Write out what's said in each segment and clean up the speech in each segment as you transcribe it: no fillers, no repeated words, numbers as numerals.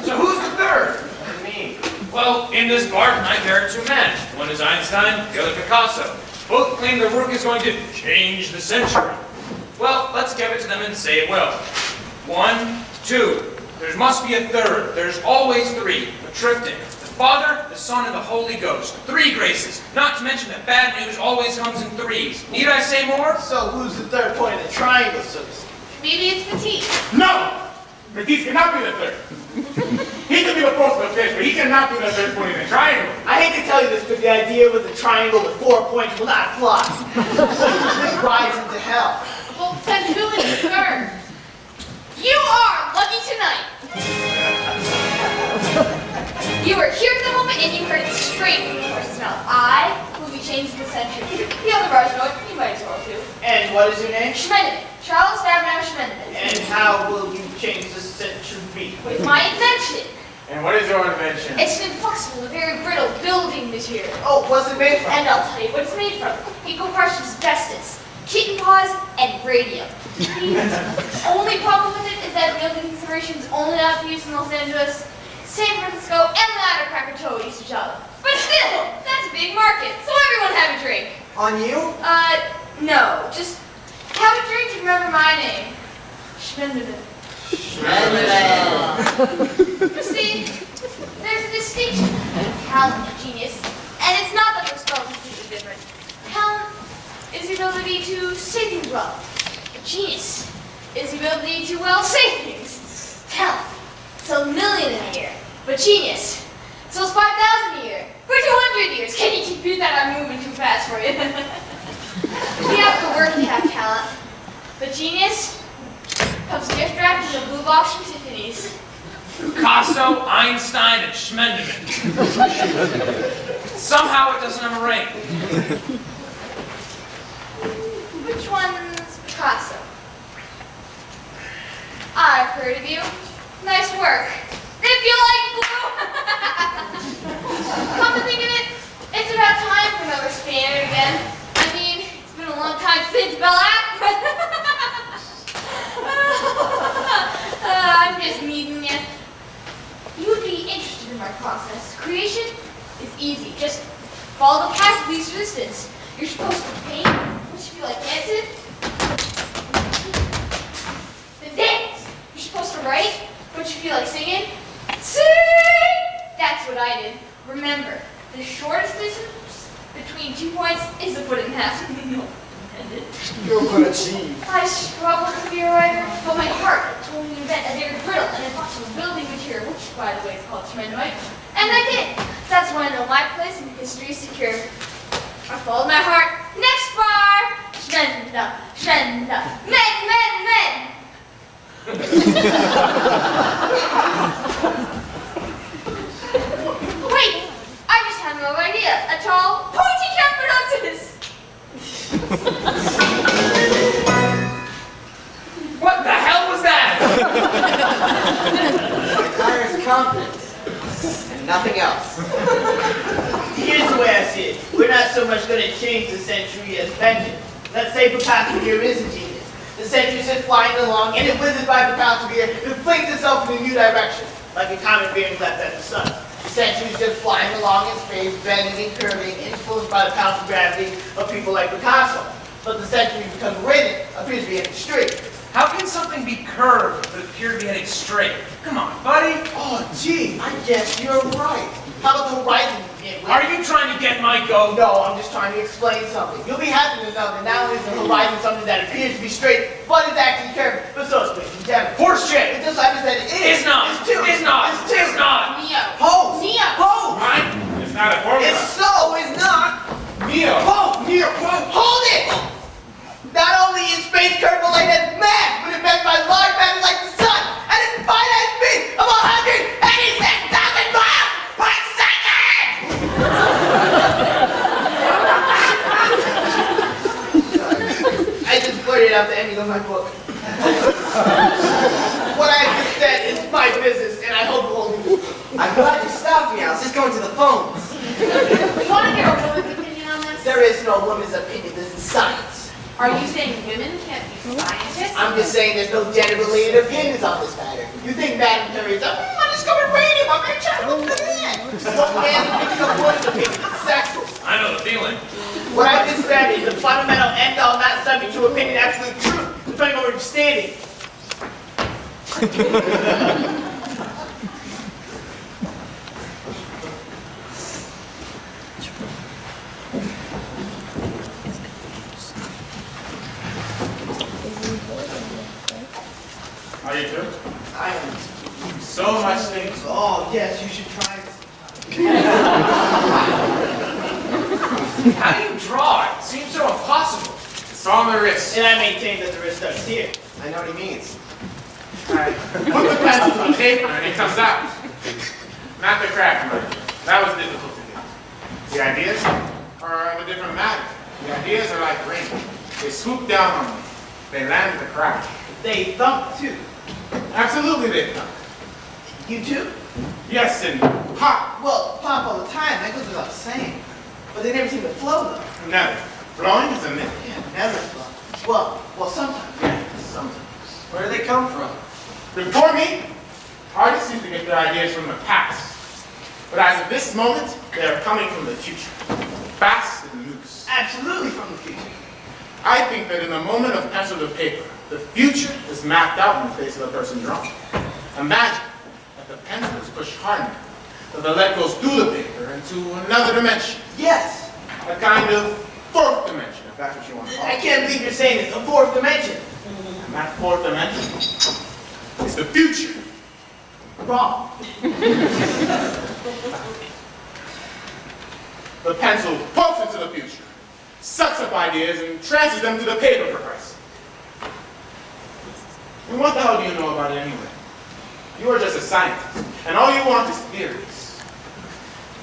So who's the third? Me. Well, in this bar tonight there are two men. One is Einstein, the other Picasso. Both claim their work is going to change the century. Well, let's give it to them and say it will. 1, 2. There must be a third. There's always three. A triptych. The Father, the Son, and the Holy Ghost. 3 graces. Not to mention that bad news always comes in threes. Need I say more? So who's the third point of the triangle, so to speak? Maybe it's Matisse. No! Matisse cannot be the third. He could be the fourth of the fifth, but he cannot be the third point in the triangle. I hate to tell you this, but the idea with a triangle with 4 points will not apply. This rides into hell. Well, then who is the third? You are lucky tonight. You were here at the moment and you heard it straight from the horse's mouth. I will be changing the century. The other bars know it. You might as well too. And what is your name? Schmendemann. Charles Davenow Schmendemann. And how will you change the century? With my invention. And what is your invention? It's an inflexible, a very brittle building material. Oh, what's it made from? And I'll tell you what it's made from. Equal parts of asbestos, kitten paws, and radium. The only problem with it is that building consideration is only allowed to use in Los Angeles, San Francisco, and the latter Krakatoa used to shell. But still, that's a big market, so everyone have a drink. On you? No, just have a drink and remember my name. Schmendemann. You see, there's a distinction between talent and genius, and it's not that they're spelled completely different. Talent is the ability to say things well. Genius is the ability to, well, say things. Talent sells $1 million in a year, but genius sells 5,000 a year for 200 years. Can you compute that? I'm moving too fast for you. We have to work to have talent, but genius comes gift wrapped in a blue box from Tiffany's. Picasso, Einstein, and Schmendemann. Somehow it doesn't have a ring. Which one's Picasso? I've heard of you. Nice work. If you like blue. Come to think of it, it's about time for another Spaniard again. I mean, it's been a long time since Bella. I'm just meeting you. You would be interested in my process. Creation is easy. Just follow the path of least resistance. You're supposed to paint. What you feel like dancing? Then dance. You're supposed to write. What you feel like singing? Sing! That's what I did. Remember, the shortest distance between 2 points is a foot and a half. No intended. You're gonna achieve. I struggled to be a writer, but my heart told me to invent a very brittle and impossible building material, which, by the way, is called Schmendemann. And I did. That's why I know my place in history is secure. I followed my heart. Next bar! Schmendemann, Schmendemann, men, men, men! Wait! I just had no idea. A tall, pointy shepherd on this. What the hell was that? Requires confidence. And nothing else. Here's the way I see it. We're not so much going to change the century as Benjamin. Let's say Picasso here is a genius. The century is flying along, and it whizzes by Picasso here and flings itself in a new direction, like a comet being left at the sun. The century is just flying along in space, bending and curving, influenced by the powerful gravity of people like Picasso. But the century becomes rigid, appears to be heading straight. How can something be curved but appear to be heading straight? Come on, buddy. Oh, gee, I guess you're right. How about the horizon begin with? Are you trying to get my goat? No, I'm just trying to explain something. You'll be happy to know that not only is the horizon something that appears to be straight, but it's actually curved, but so is space in general. Horse shit. It's just like I said, it is. It's not. It's two. It's not. It's two. It's not. Neo. Ho! Neo. Ho! Right? It's not a formula. It's so, it's not. Neo. Ho! Neo. Hold it! Not only is space curved like that mass, but it's meant by large masses like the sun, at a finite speed of 186,000 miles per second! I just blurted out the ending of my book. What I just said is my business, and I hope it won't be. I'm glad you stopped me. I was just going to the phones. You want to hear a woman's opinion on this? There is no woman's opinion. This is science. Are you saying women can't be scientists? I'm just saying there's no gender-related opinions on this matter. You think Madame Curie is I discovered radium, I'm gonna try to look at that. What man is picking up women's opinions? It's sexist. I know the feeling. What I just said is the fundamental end-all, not subject to opinion, absolute truth, depending on where you're standing. How you doing? I am. So much things. Oh, yes, you should try it. How do you draw? It seems so impossible. It's on the wrist. And I maintain that the wrist starts here. I know what he means. Alright. Put the pencil on paper and it comes out. Not the craft, mind. That was difficult to do. The ideas are of a different matter. The ideas are like rain. They swoop down on me. They land at the craft. They thump, too. Absolutely they come. You too? Yes, and pop. Well, pop all the time, that goes without saying. But they never seem to flow, though. Never. Flowing is a myth. Yeah, never flow. Well, sometimes. Yeah, sometimes. Where do they come from? Before me, artists used to get their ideas from the past. But as of this moment, they are coming from the future. Fast and loose. Absolutely from the future. I think that in the moment of pencil to paper, the future is mapped out in the face of the person drawing. Imagine that the pencil is pushed hard enough, that the lead goes through the paper into another dimension. Yes. A kind of fourth dimension, if that's what you want to call I it. can't believe you're saying it's a fourth dimension. And that fourth dimension is the future. Wrong. The pencil pokes into the future, sucks up ideas, and transfers them to the paper for Christ. And what the hell do you know about it anyway? You are just a scientist, and all you want is theories.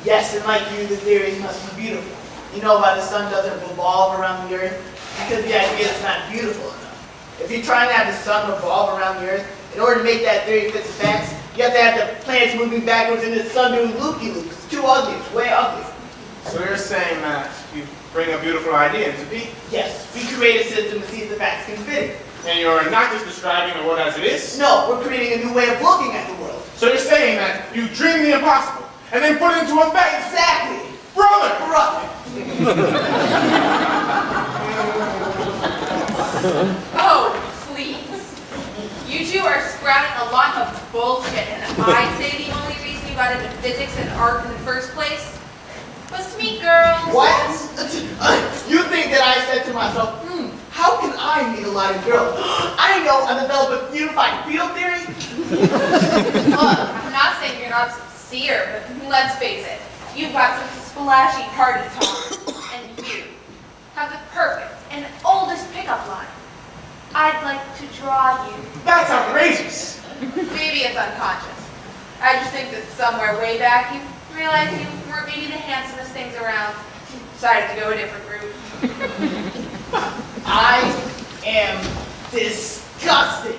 Yes, and like you, the theories must be beautiful. You know why the sun doesn't revolve around the earth? Because the idea is not beautiful enough. If you're trying to have the sun revolve around the earth, in order to make that theory fit the facts, you have to have the planets moving backwards and the sun doing loopy-loops. It's too ugly. It's way ugly. So you're saying that you bring a beautiful idea into being, Yes, we create a system to see if the facts can fit it. and you're not just describing the world as it is. No, we're creating a new way of looking at the world. So you're saying that you dream the impossible, and then put it into effect. Exactly. Brother! Brother. Oh, please. You two are sprouting a lot of bullshit, and I say the only reason you got into physics and art in the first place was to meet girls. What? You think that I said to myself, how can I meet a lot of girls? I know, I developed a unified field theory. Look, I'm not saying you're not sincere, but let's face it. You've got some splashy party talk, and you have the perfect and oldest pickup line. I'd like to draw you. That's outrageous! Maybe it's unconscious. I just think that somewhere way back you realized you weren't maybe the handsomest things around. You decided to go a different route. I am disgusted.